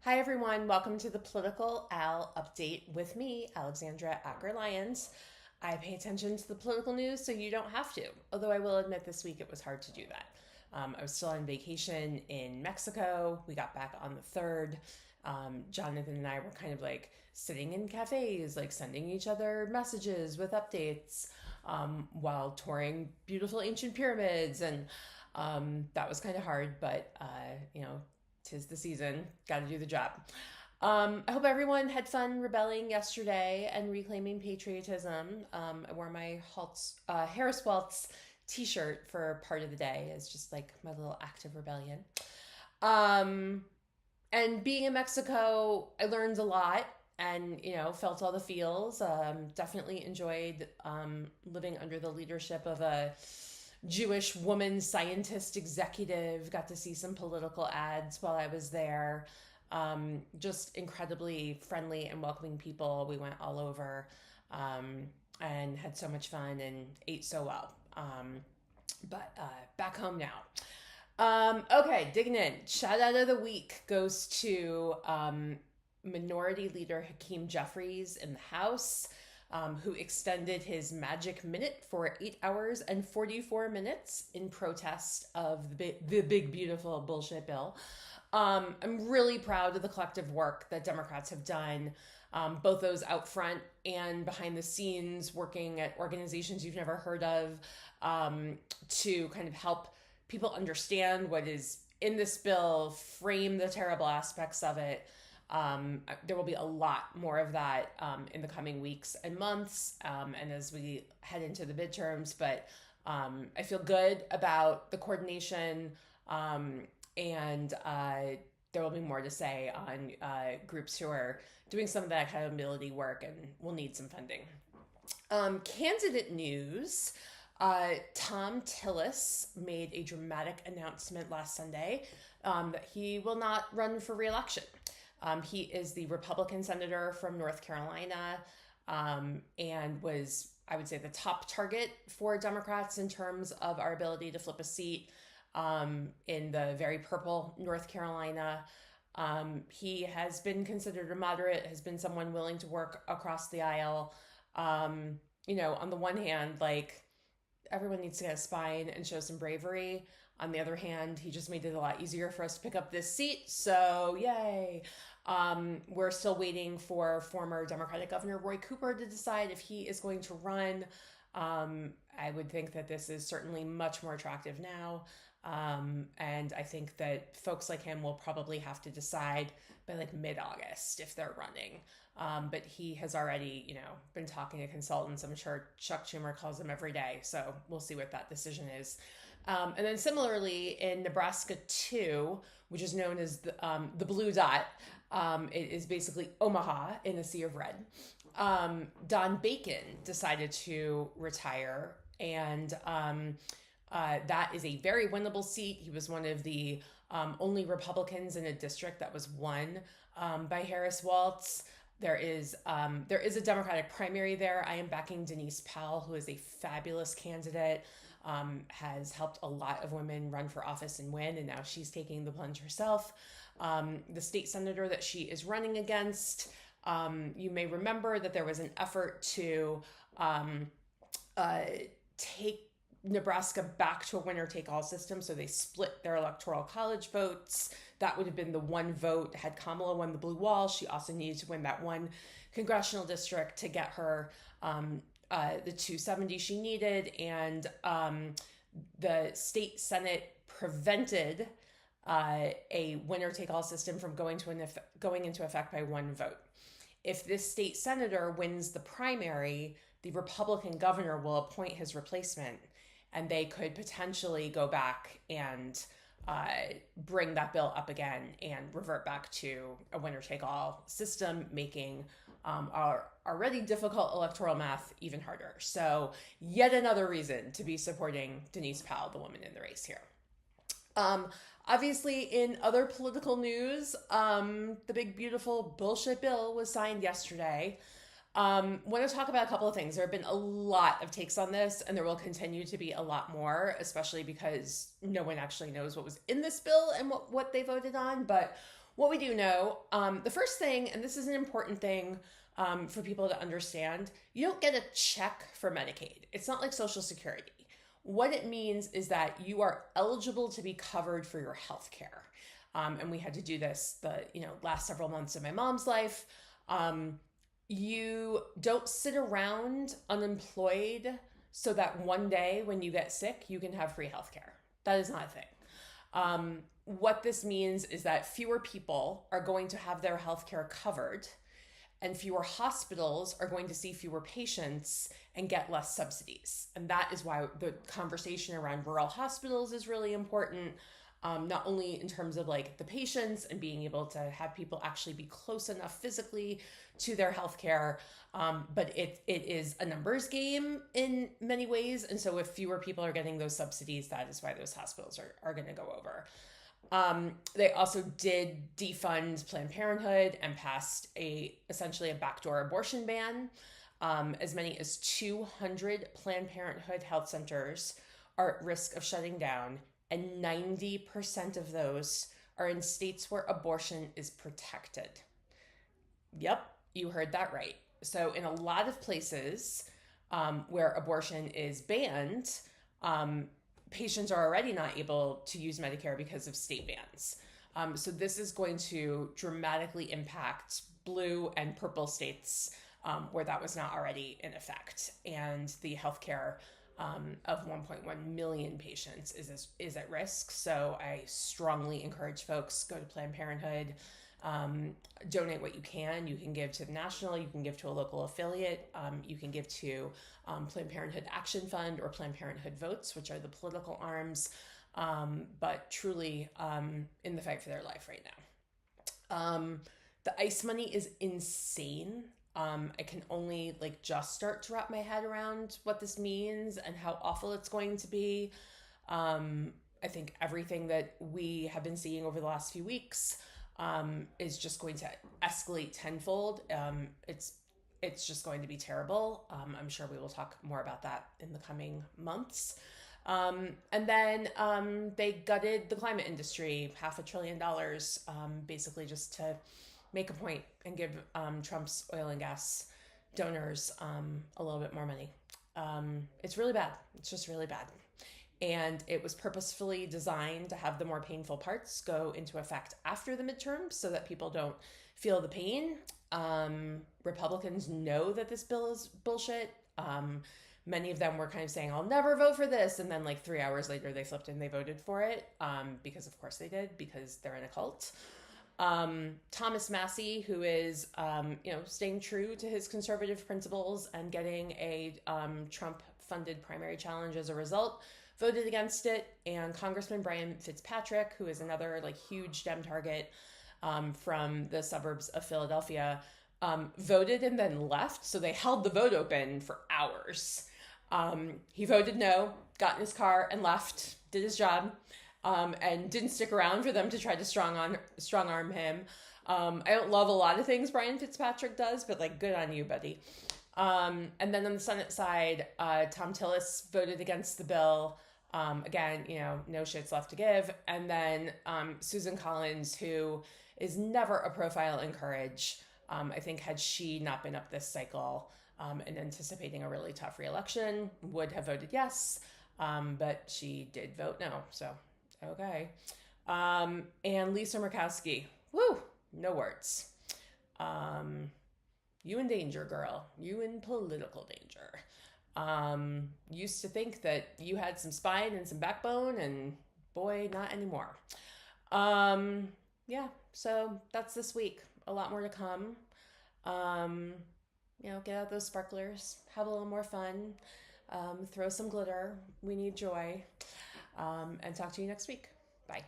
Hi, everyone. Welcome to the PoliticAL update with me, Alexandra Acker-Lyons. I pay attention to the political news so you don't have to, although I will admit this week it was hard to do that. I was still on vacation in Mexico. We got back on the 3rd. Jonathan and I were kind of like sitting in cafes, like sending each other messages with updates while touring beautiful ancient pyramids. And that was kind of hard, but, tis the season. Got to do the job. I hope everyone had fun rebelling yesterday and reclaiming patriotism. I wore my Harris Waltz t-shirt for part of the day as just like my little act of rebellion. And being in Mexico, I learned a lot and, felt all the feels. Definitely enjoyed living under the leadership of a Jewish woman scientist executive. Got to see some political ads while I was there. Just incredibly friendly and welcoming people. We went all over and had so much fun and ate so well. But back home now. Okay, digging in. Shout out of the week goes to Minority Leader Hakeem Jeffries in the House. Who extended his magic minute for 8 hours and 44 minutes in protest of the big, beautiful bullshit bill. I'm really proud of the collective work that Democrats have done, both those out front and behind the scenes, working at organizations you've never heard of, to kind of help people understand what is in this bill, frame the terrible aspects of it. There will be a lot more of that in the coming weeks and months and as we head into the midterms. But I feel good about the coordination and there will be more to say on groups who are doing some of that accountability work and will need some funding. Candidate news. Thom Tillis made a dramatic announcement last Sunday that he will not run for re-election. He is the Republican senator from North Carolina and was, I would say, the top target for Democrats in terms of our ability to flip a seat in the very purple North Carolina. He has been considered a moderate, has been someone willing to work across the aisle. On the one hand, like, everyone needs to get a spine and show some bravery. On the other hand, he just made it a lot easier for us to pick up this seat, so yay. We're still waiting for former Democratic Governor Roy Cooper to decide if he is going to run. I would think that this is certainly much more attractive now, and I think that folks like him will probably have to decide by like mid-August if they're running. But he has already, been talking to consultants. I'm sure Chuck Schumer calls him every day, so we'll see what that decision is. And then similarly in Nebraska 2, which is known as the Blue Dot, it is basically Omaha in a sea of red. Don Bacon decided to retire, and that is a very winnable seat. He was one of the only Republicans in a district that was won by Harris Waltz. There is a Democratic primary there. I am backing Denise Powell, who is a fabulous candidate. Has helped a lot of women run for office and win, and now she's taking the plunge herself. The state senator that she is running against, you may remember that there was an effort to take Nebraska back to a winner-take-all system, so they split their electoral college votes. That would have been the one vote. Had Kamala won the blue wall, she also needed to win that one congressional district to get her the 270 she needed, and the state Senate prevented a winner-take-all system from going into effect by one vote. If this state senator wins the primary, the Republican governor will appoint his replacement, and they could potentially go back and bring that bill up again and revert back to a winner-take-all system, making our already difficult electoral math even harder. So yet another reason to be supporting Denise Powell, the woman in the race here. Obviously, in other political news, the big, beautiful bullshit bill was signed yesterday. Want to talk about a couple of things. There have been a lot of takes on this, and there will continue to be a lot more, especially because no one actually knows what was in this bill and what they voted on. But What we do know, the first thing, and this is an important thing for people to understand, you don't get a check for Medicaid. It's not like Social Security. What it means is that you are eligible to be covered for your health care. And we had to do this the last several months of my mom's life. You don't sit around unemployed so that one day when you get sick, you can have free health care. That is not a thing. What this means is that fewer people are going to have their health care covered, and fewer hospitals are going to see fewer patients and get less subsidies. And that is why the conversation around rural hospitals is really important. Not only in terms of like the patients and being able to have people actually be close enough physically to their healthcare, but it is a numbers game in many ways. And so if fewer people are getting those subsidies, that is why those hospitals are going to go over. They also did defund Planned Parenthood and passed essentially a backdoor abortion ban. As many as 200 Planned Parenthood health centers are at risk of shutting down, and 90% of those are in states where abortion is protected. Yep, you heard that right. So in a lot of places where abortion is banned, patients are already not able to use Medicare because of state bans. So this is going to dramatically impact blue and purple states where that was not already in effect. And the healthcare of 1.1 million patients is at risk. So I strongly encourage folks, go to Planned Parenthood, donate what you can. You can give to the national, you can give to a local affiliate, you can give to Planned Parenthood Action Fund or Planned Parenthood Votes, which are the political arms, but truly in the fight for their life right now. The ICE money is insane. I can only just start to wrap my head around what this means and how awful it's going to be. I think everything that we have been seeing over the last few weeks is just going to escalate tenfold. It's just going to be terrible. I'm sure we will talk more about that in the coming months. And then they gutted the climate industry, $500 billion, basically just to make a point and give Trump's oil and gas donors a little bit more money. It's really bad. It's just really bad. And it was purposefully designed to have the more painful parts go into effect after the midterms so that people don't feel the pain. Republicans know that this bill is bullshit. Many of them were kind of saying, I'll never vote for this. And then 3 hours later, they flipped and they voted for it because of course they did, because they're in a cult. Thomas Massie, who is, staying true to his conservative principles and getting a Trump-funded primary challenge as a result, voted against it. And Congressman Brian Fitzpatrick, who is another huge Dem target from the suburbs of Philadelphia, voted and then left. So they held the vote open for hours. He voted no, got in his car and left, did his job. And didn't stick around for them to try to strong arm him. I don't love a lot of things Brian Fitzpatrick does, but good on you, buddy. And then on the Senate side, Thom Tillis voted against the bill. Again, no shits left to give. And then Susan Collins, who is never a profile in courage, I think had she not been up this cycle and anticipating a really tough reelection, would have voted yes. But she did vote no, so okay. And Lisa Murkowski, woo, no words. You in danger, girl. You in political danger. Used to think that you had some spine and some backbone, and boy, not anymore. Yeah, so that's this week. A lot more to come. Get out those sparklers, have a little more fun, throw some glitter. We need joy. And talk to you next week. Bye.